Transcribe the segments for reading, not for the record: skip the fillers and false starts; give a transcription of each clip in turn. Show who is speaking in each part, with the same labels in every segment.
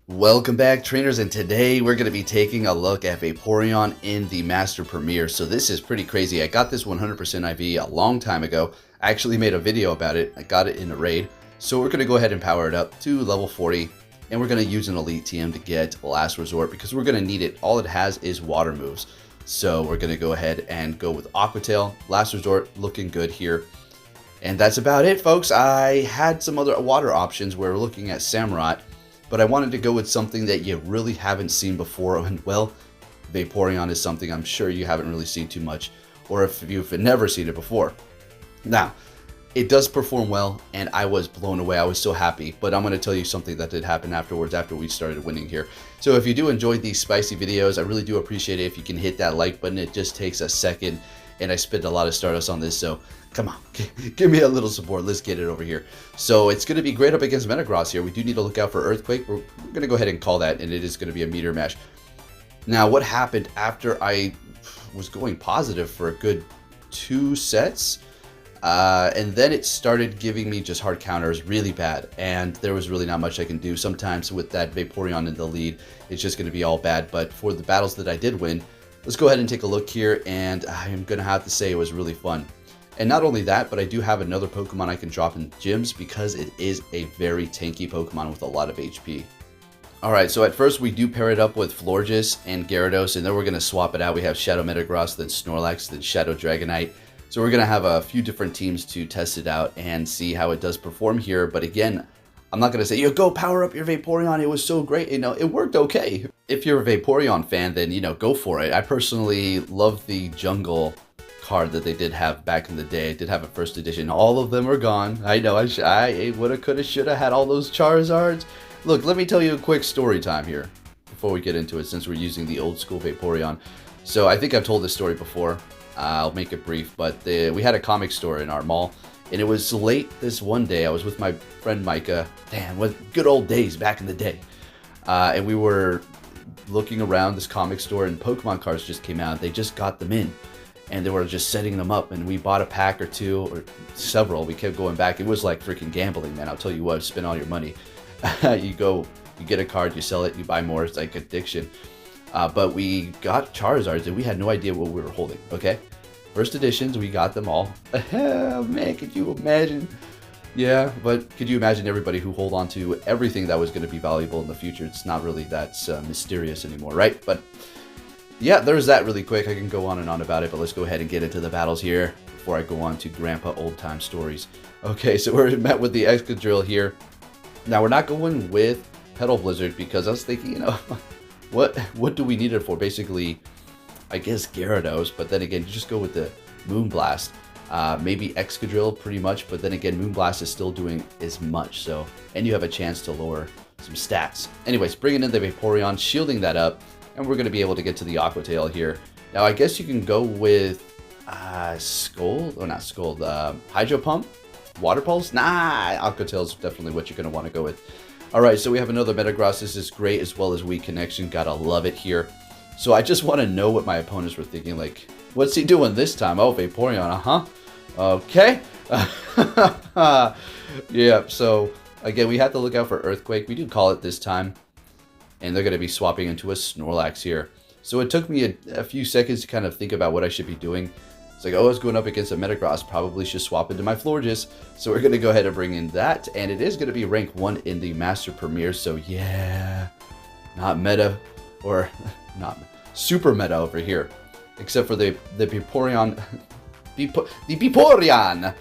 Speaker 1: Welcome back, trainers, and today we're going to be taking a look at Vaporeon in the Master Premier. So this is pretty crazy. I got this 100% IV a long time ago. I actually made a video about it. I got it in a raid. So we're going to go ahead and power it up to level 40, and we're going to use an Elite TM to get Last Resort because we're going to need it. All it has is water moves. So we're going to go ahead and go with Aqua Tail. Last Resort looking good here. And that's about it, folks. I had some other water options where we're looking at Samurott, but I wanted to go with something that you really haven't seen before. And well, Vaporeon is something I'm sure you haven't really seen too much, or if you've never seen it before. Now, it does perform well, and I was blown away. I was so happy, but I'm going to tell you something that did happen afterwards, after we started winning here. So if you do enjoy these spicy videos, I really do appreciate it if you can hit that like button. It just takes a second, and I spent a lot of Stardust on this, so come on, give me a little support. Let's get it over here. So it's going to be great up against Metagross here. We do need to look out for Earthquake. We're going to go ahead and call that, and it is going to be a meter mash. Now, what happened after I was going positive for a good 2 sets, and then it started giving me just hard counters really bad, and there was really not much I can do. Sometimes with that Vaporeon in the lead, it's just going to be all bad. But for the battles that I did win, let's go ahead and take a look here, and I'm going to have to say it was really fun. And not only that, but I do have another Pokemon I can drop in gyms because it is a very tanky Pokemon with a lot of HP. Alright, so at first we do pair it up with Florges and Gyarados, and then we're going to swap it out. We have Shadow Metagross, then Snorlax, then Shadow Dragonite. So we're going to have a few different teams to test it out and see how it does perform here. But again, I'm not going to say, yo, go power up your Vaporeon. It was so great. You know, it worked okay. If you're a Vaporeon fan, then, you know, go for it. I personally love the jungle card that they did have back in the day. I did have a first edition. All of them are gone. I know I woulda, coulda, shoulda had all those Charizards. Look, let me tell you a quick story time here before we get into it, since we're using the old school Vaporeon. So I think I've told this story before. I'll make it brief, but we had a comic store in our mall, and it was late this one day. I was with my friend Micah. Damn, what good old days back in the day. And we were looking around this comic store, and Pokemon cards just came out. They just got them in, and they were just setting them up, and we bought a pack or two or several. We kept going back. It was like freaking gambling, man. I'll tell you what, spend all your money. You get a card, you sell it, you buy more. It's like addiction. But we got Charizards, and we had no idea what we were holding, okay? First editions, we got them all. Man, could you imagine? Yeah, but could you imagine everybody who hold on to everything that was going to be valuable in the future? It's not really that mysterious anymore, right? But yeah, there's that really quick. I can go on and on about it, but let's go ahead and get into the battles here before I go on to Grandpa old time stories. Okay, so we're met with the Excadrill here. Now, we're not going with Petal Blizzard because I was thinking, you know, what do we need it for? Basically, I guess Gyarados, but then again, you just go with the Moonblast. Maybe Excadrill pretty much, but then again, Moonblast is still doing as much, so, and you have a chance to lower some stats. Anyways, bringing in the Vaporeon, shielding that up, and we're going to be able to get to the Aqua Tail here. Now, I guess you can go with Scold, or not Scold, Hydro Pump? Water Pulse? Nah, Aqua Tail is definitely what you're going to want to go with. Alright, so we have another Metagross. This is great, as well as Weak Connection. Gotta love it here. So I just want to know what my opponents were thinking. Like, what's he doing this time? Oh, Vaporeon, okay. Yeah, so again, we have to look out for Earthquake. We do call it this time. And they're going to be swapping into a Snorlax here. So it took me a few seconds to kind of think about what I should be doing. It's like, oh, I was going up against a Metagross. Probably should swap into my Florges. So we're going to go ahead and bring in that. And it is going to be rank 1 in the Master Premier. So yeah, not meta, or not super meta over here. Except for the Vaporeon. The Vaporeon!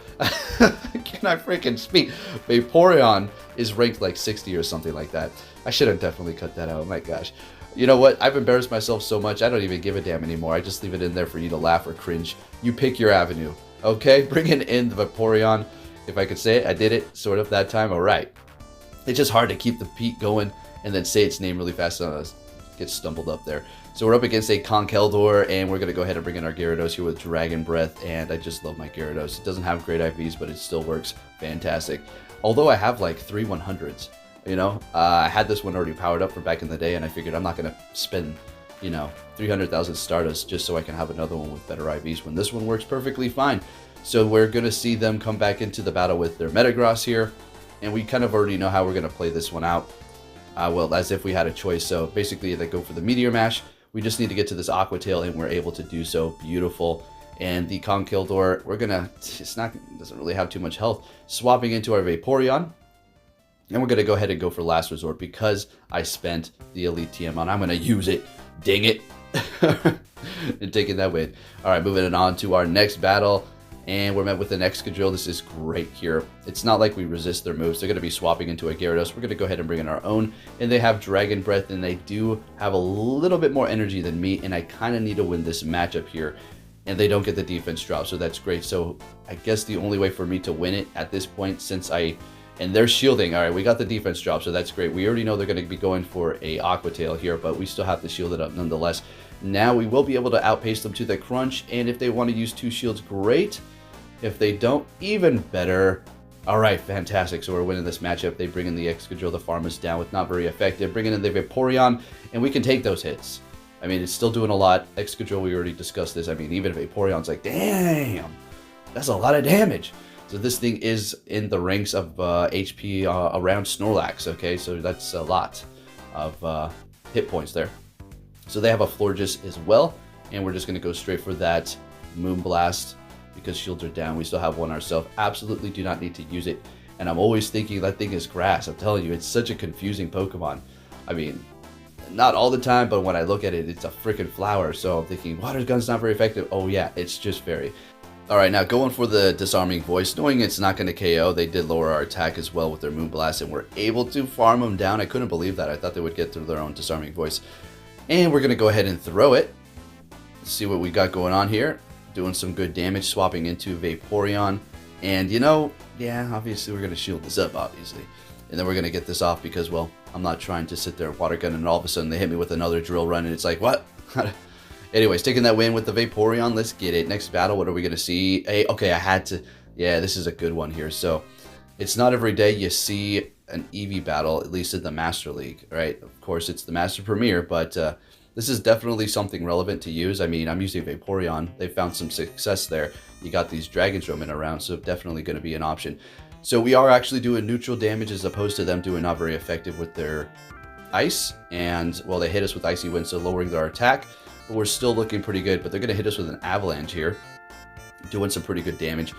Speaker 1: Can I freaking speak? Vaporeon is ranked like 60 or something like that. I should have definitely cut that out. Oh my gosh. You know what? I've embarrassed myself so much, I don't even give a damn anymore. I just leave it in there for you to laugh or cringe. You pick your avenue. Okay? Bringing in the Vaporeon. If I could say it, I did it sort of that time. Alright. It's just hard to keep the beat going and then say its name really fast. Get stumbled up there. So we're up against a Conkeldurr, and we're going to go ahead and bring in our Gyarados here with Dragon Breath, and I just love my Gyarados. It doesn't have great IVs, but it still works fantastic. Although I have like 3 100s, you know. I had this one already powered up from back in the day, and I figured I'm not going to spend, you know, 300,000 Stardust just so I can have another one with better IVs when this one works perfectly fine. So we're going to see them come back into the battle with their Metagross here, and we kind of already know how we're going to play this one out. Well, as if we had a choice. So basically they go for the Meteor Mash. We just need to get to this Aqua Tail, and we're able to do so. Beautiful. And the Conkeldurr, we're gonna, doesn't really have too much health. Swapping into our Vaporeon. And we're gonna go ahead and go for Last Resort because I spent the Elite TM on. I'm gonna use it. Dang it. And taking that win. Alright, moving on to our next battle. And we're met with an Excadrill. This is great here. It's not like we resist their moves. They're going to be swapping into a Gyarados. We're going to go ahead and bring in our own. And they have Dragon Breath, and they do have a little bit more energy than me. And I kind of need to win this matchup here. And they don't get the defense drop, so that's great. So I guess the only way for me to win it at this point, since and they're shielding. All right, we got the defense drop, so that's great. We already know they're going to be going for a Aqua Tail here, but we still have to shield it up nonetheless. Now we will be able to outpace them to the crunch. And if they want to use 2 shields, great. If they don't, even better. All right, fantastic. So we're winning this matchup. They bring in the Excadrill to farm us down with not very effective. Bringing in the Vaporeon, and we can take those hits. I mean, it's still doing a lot. Excadrill, we already discussed this. I mean, even Vaporeon's like, damn, that's a lot of damage. So this thing is in the ranks of HP around Snorlax, okay? So that's a lot of hit points there. So they have a Florges as well, and we're just going to go straight for that Moonblast. Because shields are down, we still have one ourselves. Absolutely do not need to use it. And I'm always thinking that thing is grass. I'm telling you, it's such a confusing Pokemon. I mean, not all the time, but when I look at it, it's a freaking flower. So I'm thinking, Water Gun's not very effective. Oh yeah, it's just fairy. Alright, now going for the Disarming Voice. Knowing it's not going to KO, they did lower our attack as well with their Moonblast, and we're able to farm them down. I couldn't believe that. I thought they would get through their own Disarming Voice. And we're going to go ahead and throw it. Let's see what we got going on here. Doing some good damage, swapping into Vaporeon. And you know, yeah, obviously we're going to shield this up, obviously. And then we're going to get this off because, well, I'm not trying to sit there Water Gun and all of a sudden they hit me with another Drill Run and it's like, what? Anyways, taking that win with the Vaporeon. Let's get it. Next battle, what are we going to see? Hey, okay, I had to. Yeah, this is a good one here. So it's not every day you see an Eevee battle, at least in the Master League, right? Of course, it's the Master Premier, but this is definitely something relevant to use. I mean, I'm using Vaporeon. They found some success there. You got these Dragons roaming around, so definitely going to be an option. So we are actually doing neutral damage as opposed to them doing not very effective with their Ice. And, well, they hit us with Icy Wind, so lowering their attack. But we're still looking pretty good. But they're going to hit us with an Avalanche here, doing some pretty good damage.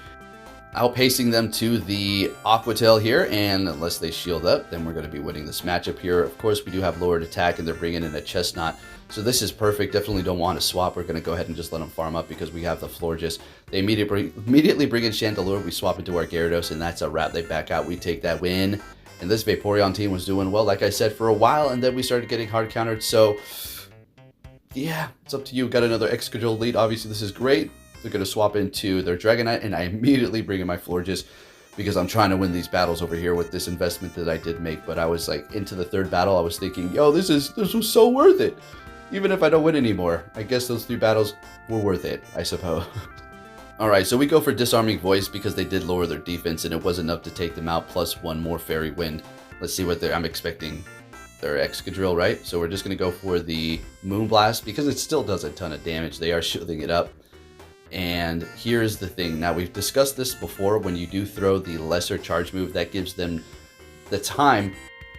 Speaker 1: Outpacing them to the Aqua Tail here, and unless they shield up, then we're going to be winning this matchup here. Of course, we do have lowered attack, and they're bringing in a Chestnut. So this is perfect. Definitely don't want to swap. We're going to go ahead and just let them farm up because we have the Florges. They immediately bring in Chandelure. We swap into our Gyarados, and that's a wrap. They back out. We take that win. And this Vaporeon team was doing well, like I said, for a while, and then we started getting hard countered. So, yeah, it's up to you. Got another Excadrill lead. Obviously, this is great. They're going to swap into their Dragonite, and I immediately bring in my Florges because I'm trying to win these battles over here with this investment that I did make. But I was like, into the third battle, I was thinking, yo, this was so worth it. Even if I don't win anymore, I guess those 3 battles were worth it, I suppose. Alright, so we go for Disarming Voice because they did lower their defense, and it was enough to take them out, plus 1 more Fairy Wind. Let's see what I'm expecting. Their Excadrill, right? So we're just going to go for the Moonblast because it still does a ton of damage. They are shielding it up. And here's the thing. Now, we've discussed this before. When you do throw the lesser charge move, that gives them the time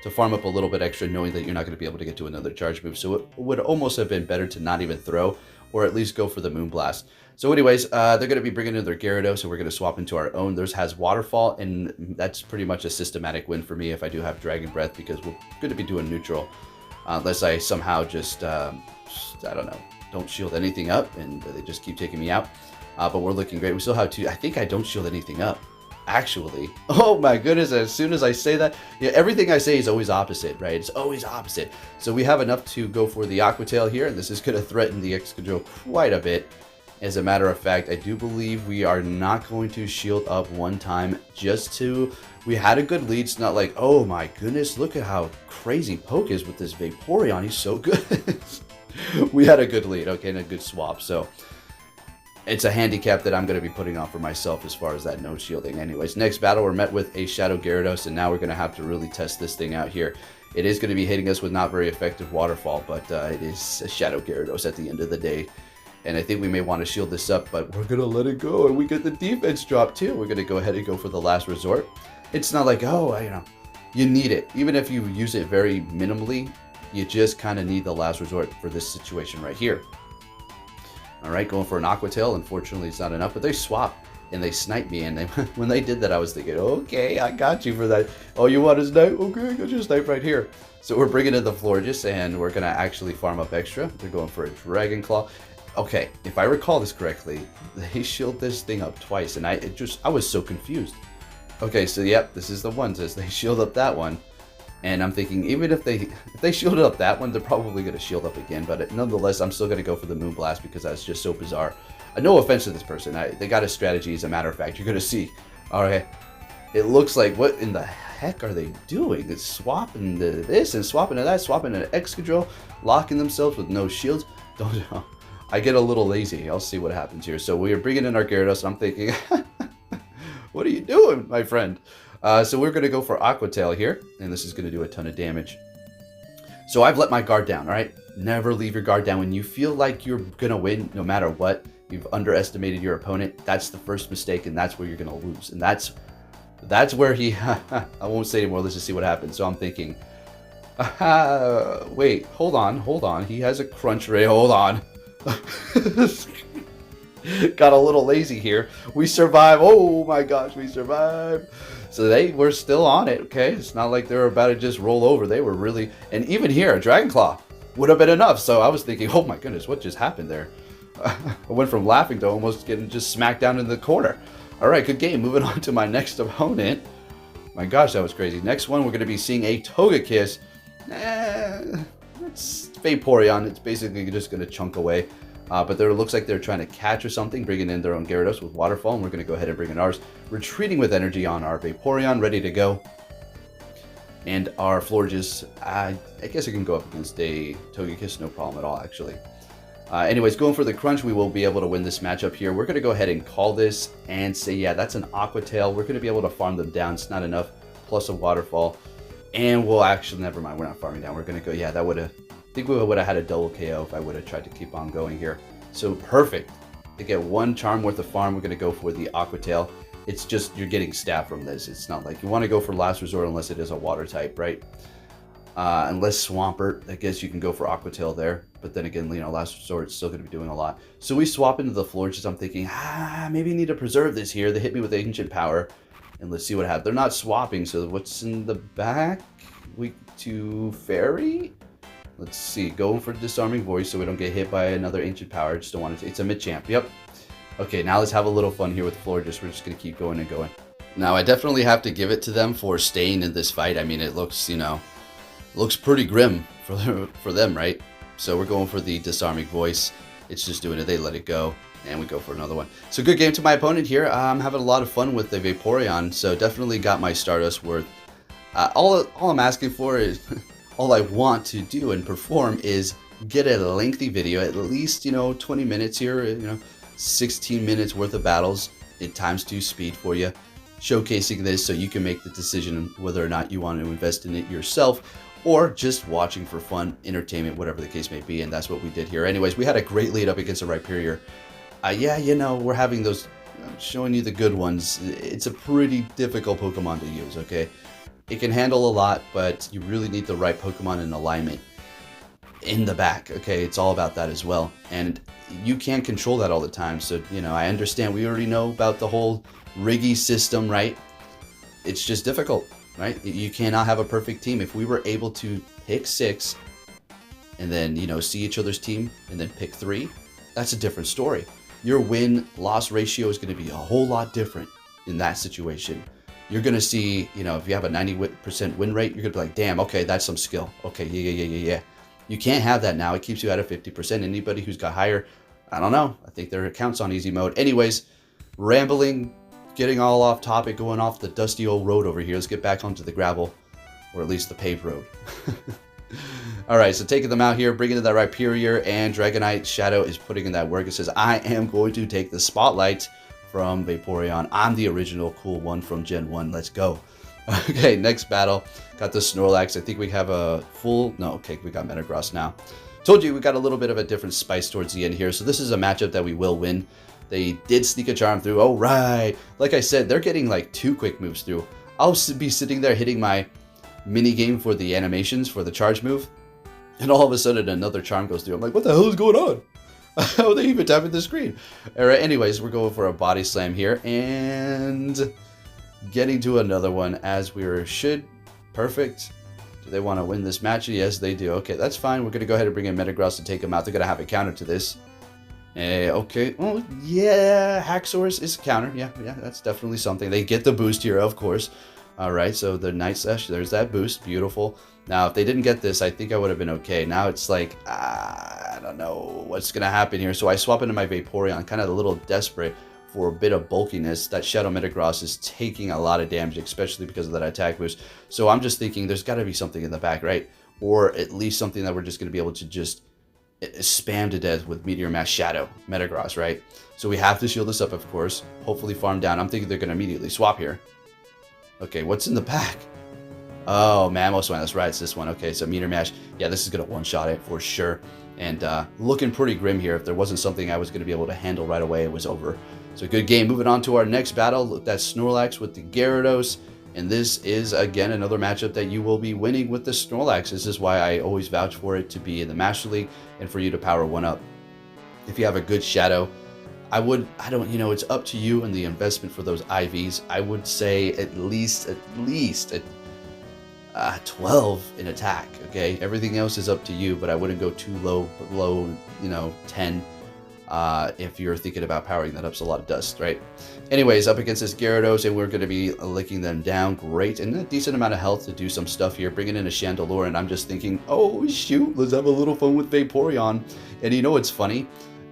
Speaker 1: to farm up a little bit extra, knowing that you're not going to be able to get to another charge move. So it would almost have been better to not even throw, or at least go for the Moonblast. So anyways, they're going to be bringing in their Gyarados, and we're going to swap into our own. Theirs has Waterfall, and that's pretty much a systematic win for me if I do have Dragon Breath, because we're going to be doing neutral. Unless I somehow just, I don't know, don't shield anything up, and they just keep taking me out. But we're looking great. We still have 2. I think I don't shield anything up, actually. Oh my goodness, as soon as I say that, yeah, everything I say is always opposite, right? It's always opposite. So we have enough to go for the Aqua Tail here, and this is going to threaten the Excadrill quite a bit. As a matter of fact, I do believe we are not going to shield up one time just to... We had a good lead. It's not like, oh my goodness, look at how crazy Poke is with this Vaporeon. He's so good. We had a good lead, okay, and a good swap. So it's a handicap that I'm going to be putting on for myself as far as that no shielding. Anyways, next battle, we're met with a Shadow Gyarados, and now we're going to have to really test this thing out here. It is going to be hitting us with not very effective Waterfall, but it is a Shadow Gyarados at the end of the day. And I think we may want to shield this up, but we're going to let it go. And we get the defense drop too. We're going to go ahead and go for the Last Resort. It's not like, oh, you know, you need it. Even if you use it very minimally, you just kind of need the last resort for this situation right here. All right, going for an Aqua Tail. Unfortunately, it's not enough, but they swap and they snipe me. And when they did that, I was thinking, okay, I got you for that. Oh, you want a snipe? Okay, I got you a snipe right here. So we're bringing in the Florges, and we're going to actually farm up extra. They're going for a Dragon Claw. Okay, if I recall this correctly, they shield this thing up twice, and I was so confused. Okay, so yep, this is the one. Says they shield up that one. And I'm thinking, even if they shielded up that one, they're probably going to shield up again. But nonetheless, I'm still going to go for the Moonblast because that's just so bizarre. No offense to this person. They got a strategy, as a matter of fact. You're going to see. All right. It looks like, what in the heck are they doing? It's swapping to this and swapping to that, swapping to Excadrill, locking themselves with no shields. Don't know. I get a little lazy. I'll see what happens here. So we are bringing in our Gyarados, and I'm thinking, what are you doing, my friend? So we're going to go for Aqua Tail here, and this is going to do a ton of damage. So I've let my guard down, all right? Never leave your guard down. When you feel like you're going to win no matter what, you've underestimated your opponent, that's the first mistake, and that's where you're going to lose. And that's where he... I won't say anymore. Let's just see what happens. So I'm thinking, wait, hold on. He has a Crunch Ray. Hold on. Got a little lazy here. We survive. Oh my gosh, we survived. So they were still on it, okay? It's not like they were about to just roll over. They were really... And even here, a Dragon Claw would have been enough. So I was thinking, oh my goodness, what just happened there? I went from laughing to almost getting just smacked down in the corner. All right, good game. Moving on to my next opponent. My gosh, that was crazy. Next one, we're going to be seeing a Togekiss. It's Vaporeon. It's basically just going to chunk away. But there looks like they're trying to catch or something, bringing in their own Gyarados with Waterfall, and we're going to go ahead and bring in ours. Retreating with energy on our Vaporeon, ready to go. And our Florges, I guess it can go up against a Togekiss, no problem at all, actually. Anyways, going for the Crunch, we will be able to win this matchup here. We're going to go ahead and call this and say, yeah, that's an Aqua Tail. We're going to be able to farm them down. It's not enough, plus a Waterfall. And we'll actually, never mind, we're not farming down. We're going to go, yeah, that would have... I think we would have had a double KO if I would have tried to keep on going here. So perfect. To get one charm worth of farm, we're going to go for the Aqua Tail. It's just, you're getting staff from this. It's not like you want to go for last resort unless it is a water type, right? Unless Swampert, I guess you can go for Aqua Tail there. But then again, you know, last resort is still going to be doing a lot. So we swap into the Florges. I'm thinking, maybe you need to preserve this here. They hit me with Ancient Power. And let's see what happens. They're not swapping, so what's in the back? Weak to Fairy? Let's see, going for Disarming Voice so we don't get hit by another Ancient Power. Just don't want to. It's a Mid-Champ. Yep. Okay, now let's have a little fun here with Florges. We're just going to keep going and going. Now, I definitely have to give it to them for staying in this fight. I mean, it looks, you know, looks pretty grim for them, right? So we're going for the Disarming Voice. It's just doing it. They let it go. And we go for another one. So good game to my opponent here. I'm having a lot of fun with the Vaporeon. So definitely got my Stardust worth. All I'm asking for is... all I want to do and perform is get a lengthy video, at least, you know, 20 minutes here, you know, 16 minutes worth of battles at ×2 speed for you, showcasing this so you can make the decision whether or not you want to invest in it yourself or just watching for fun, entertainment, whatever the case may be. And that's what we did here. Anyways, we had a great lead up against a Rhyperior. Yeah, you know, we're having those, showing you the good ones. It's a pretty difficult Pokemon to use, okay? It can handle a lot, but you really need the right Pokemon in alignment in the back, okay? It's all about that as well. And you can't control that all the time. So, you know, I understand. We already know about the whole Riggy system, right? It's just difficult, right? You cannot have a perfect team. If we were able to pick 6 and then, you know, see each other's team and then pick 3, that's a different story. Your win-loss ratio is going to be a whole lot different in that situation. You're going to see, you know, if you have a 90% win rate, you're going to be like, damn, okay, that's some skill. Okay, yeah. You can't have that now. It keeps you at a 50%. Anybody who's got higher, I don't know. I think their account's on easy mode. Anyways, rambling, getting all off topic, going off the dusty old road over here. Let's get back onto the gravel, or at least the paved road. All right, so taking them out here, bringing in that Rhyperior, and Dragonite. Shadow is putting in that work. It says, I am going to take the spotlight from Vaporeon. I'm the original cool one from Gen 1. Let's go. Okay, next battle. Got the Snorlax. I think we have a full... No, okay, we got Metagross now. Told you we got a little bit of a different spice towards the end here. So this is a matchup that we will win. They did sneak a charm through. Oh, right. Like I said, they're getting like 2 quick moves through. I'll be sitting there hitting my mini game for the animations for the charge move. And all of a sudden another charm goes through. I'm like, what the hell is going on? How are they even tapping the screen? All right, anyways, we're going for a body slam here and getting to another one as we should. Perfect. Do they want to win this match? Yes, they do. Okay, that's fine. We're going to go ahead and bring in Metagross to take him out. They're going to have a counter to this. Okay. Oh, yeah. Haxorus is a counter. Yeah, that's definitely something. They get the boost here, of course. All right, so the Night Slash, there's that boost. Beautiful. Now, if they didn't get this, I think I would have been okay. Now it's like, I don't know what's going to happen here. So I swap into my Vaporeon, kind of a little desperate for a bit of bulkiness. That Shadow Metagross is taking a lot of damage, especially because of that attack boost. So I'm just thinking there's got to be something in the back, right? Or at least something that we're just going to be able to just spam to death with Meteor Mash Shadow Metagross, right? So we have to shield this up, of course. Hopefully farm down. I'm thinking they're going to immediately swap here. Okay, what's in the back? Oh, Mammoth Swine, that's right, it's this one. Okay, so Meteor Mash, yeah, this is going to one-shot it for sure. And looking pretty grim here. If there wasn't something I was going to be able to handle right away, it was over. So good game. Moving on to our next battle. That's Snorlax with the Gyarados. And this is, again, another matchup that you will be winning with the Snorlax. This is why I always vouch for it to be in the Master League and for you to power one up. If you have a good Shadow, it's up to you and the investment for those IVs. I would say at least 12 in attack, okay? Everything else is up to you, but I wouldn't go too low, below, 10 if you're thinking about powering that up. It's a lot of dust, right? Anyways, up against this Gyarados, and we're going to be licking them down. Great, and a decent amount of health to do some stuff here. Bringing in a Chandelure, and I'm just thinking, oh, shoot, let's have a little fun with Vaporeon. And you know what's funny?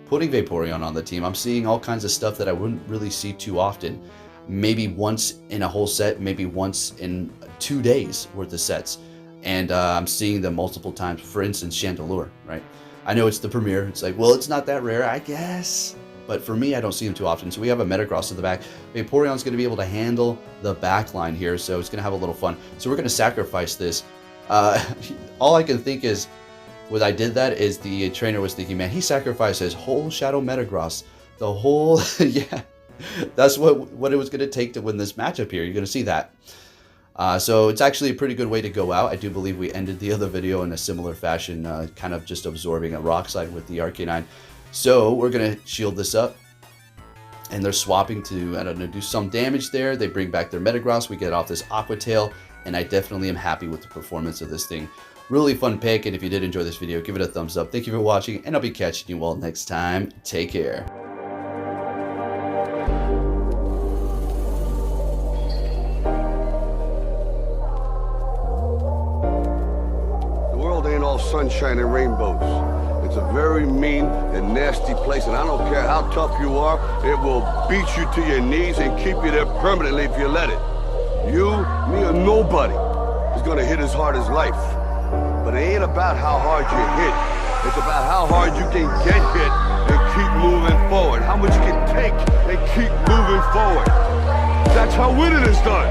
Speaker 1: Putting Vaporeon on the team, I'm seeing all kinds of stuff that I wouldn't really see too often. Maybe once in a whole set, maybe once in 2 days worth of sets. And I'm seeing them multiple times. For instance, Chandelure, right? I know it's the premiere. It's like, well, it's not that rare, I guess. But for me, I don't see them too often. So we have a Metagross in the back. Vaporeon's going to be able to handle the back line here, so it's going to have a little fun. So we're going to sacrifice this. All I can think is, when I did that, is the trainer was thinking, man, he sacrificed his whole Shadow Metagross. The whole, yeah. That's what it was going to take to win this matchup here. You're going to see that. So it's actually a pretty good way to go out. I do believe we ended the other video in a similar fashion, kind of just absorbing a Rock Slide with the Arcanine. So we're going to shield this up. And they're swapping to, I don't know, do some damage there. They bring back their Metagross. We get off this Aqua Tail. And I definitely am happy with the performance of this thing. Really fun pick. And if you did enjoy this video, give it a thumbs up. Thank you for watching. And I'll be catching you all next time. Take care.
Speaker 2: Sunshine and rainbows. It's a very mean and nasty place, and I don't care how tough you are, it will beat you to your knees and keep you there permanently if you let it. You, me, or nobody is gonna hit as hard as life. But it ain't about how hard you hit. It's about how hard you can get hit and keep moving forward. How much you can take and keep moving forward. That's how winning is done.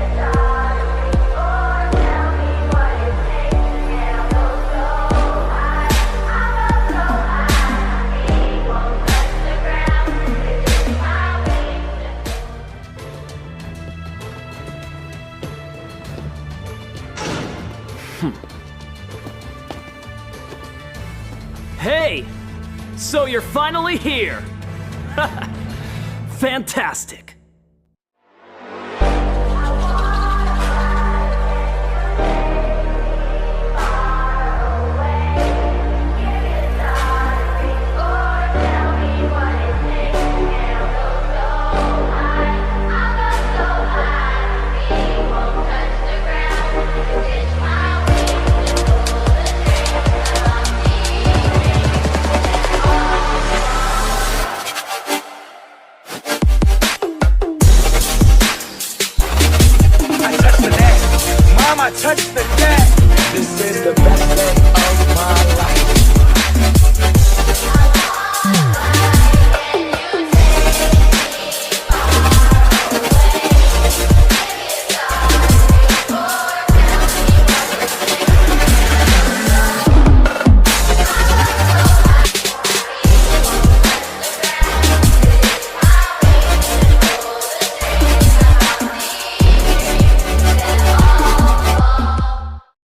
Speaker 3: Hey! So you're finally here! Fantastic!